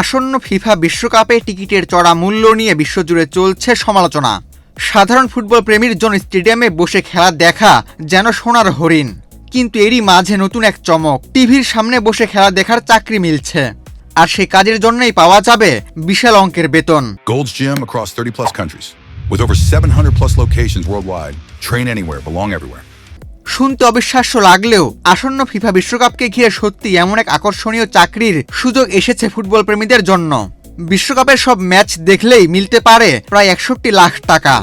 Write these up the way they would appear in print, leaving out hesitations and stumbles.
আসন্ন ফিফা বিশ্বকাপে টিকিটের চড়া মূল্য নিয়ে বিশ্বজুড়ে চলছে সমালোচনা। সাধারণ ফুটবল প্রেমীর জন্য স্টেডিয়ামে বসে খেলা দেখা যেন সোনার হরিণ, কিন্তু এরই মাঝে নতুন এক চমক। টিভির সামনে বসে খেলা দেখার চাকরি মিলছে, আর সেই কাজের জন্যই পাওয়া যাবে বিশাল অঙ্কের বেতন। Gold's Gym across 30 plus countries with over 700 plus locations worldwide. Train anywhere, belong everywhere. শুনতে অবিশ্বাস্য লাগলেও আসন্ন ফিফা বিশ্বকাপকে ঘিরে সত্যি এমন এক আকর্ষণীয় চাকরির সুযোগ এসেছে ফুটবল প্রেমীদের জন্য। বিশ্বকাপের সব ম্যাচ দেখলেই মিলতে পারে প্রায় 61 লাখ টাকা।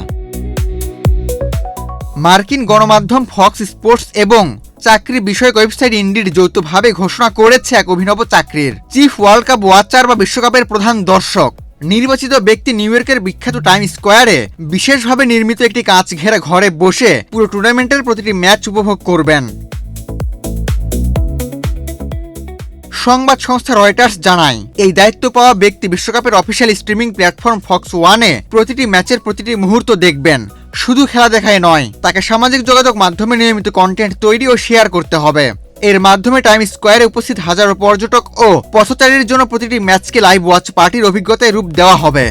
মার্কিন গণমাধ্যম ফক্স স্পোর্টস এবং চাকরি বিষয়ক ওয়েবসাইট ইন্ডিড যৌথভাবে ঘোষণা করেছে এক অভিনব চাকরির। চিফ ওয়ার্ল্ড কাপ ওয়াচার বা বিশ্বকাপের প্রধান দর্শক। নির্বাচিত ব্যক্তি নিউ ইয়র্কের বিখ্যাত টাইম স্কোয়ারে বিশেষভাবে নির্মিত একটি কাঁচ ঘেরা ঘরে বসে পুরো টুর্নামেন্টের প্রতিটি ম্যাচ উপভোগ করবেন। সংবাদ সংস্থা রয়টার্স জানায়, এই দায়িত্ব পাওয়া ব্যক্তি বিশ্বকাপের অফিসিয়াল স্ট্রিমিং প্ল্যাটফর্ম ফক্স ওয়ানে প্রতিটি ম্যাচের প্রতিটি মুহূর্ত দেখবেন। শুধু খেলা দেখায় নয়, তাকে সামাজিক যোগাযোগ মাধ্যমে নিয়মিত কন্টেন্ট তৈরি ও শেয়ার করতে হবে। এর মাধ্যমে টাইম স্কোয়ারে উপস্থিত হাজারো পর্যটক ও পথচারীর জন্য প্রতিটি ম্যাচকে লাইভ ওয়াচ পার্টির অভিজ্ঞতায় রূপ দেওয়া হবে।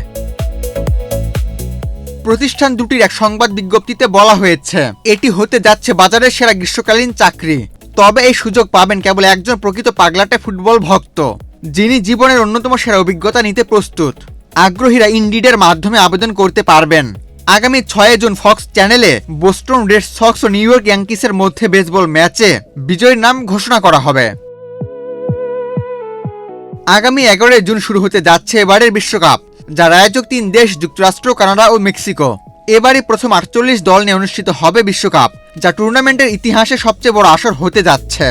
প্রতিষ্ঠান দুটির এক সংবাদ বিজ্ঞপ্তিতে বলা হয়েছে, এটি হতে যাচ্ছে বাজারের সেরা গ্রীষ্মকালীন চাকরি। তবে এই সুযোগ পাবেন কেবল একজন প্রকৃত পাগলাটে ফুটবল ভক্ত, যিনি জীবনের অন্যতম সেরা অভিজ্ঞতা নিতে প্রস্তুত। আগ্রহীরা ইন্ডিডের মাধ্যমে আবেদন করতে পারবেন। আগামী 6 জুন ফক্স চ্যানেলে বোস্টন রেড সক্স ও নিউ ইয়র্ক ইয়াঙ্কিসের মধ্যে বেসবল ম্যাচে বিজয়ীর নাম ঘোষণা করা হবে। আগামী 11 জুন শুরু হতে যাচ্ছে এবারের বিশ্বকাপ, যার আয়োজক 3 দেশ যুক্তরাষ্ট্র, কানাডা ও মেক্সিকো। এবারই প্রথম 48 দল নিয়ে অনুষ্ঠিত হবে বিশ্বকাপ, যা টুর্নামেন্টের ইতিহাসে সবচেয়ে বড় আসর হতে যাচ্ছে।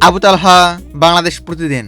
আবু তালহা, বাংলাদেশ প্রতিদিন।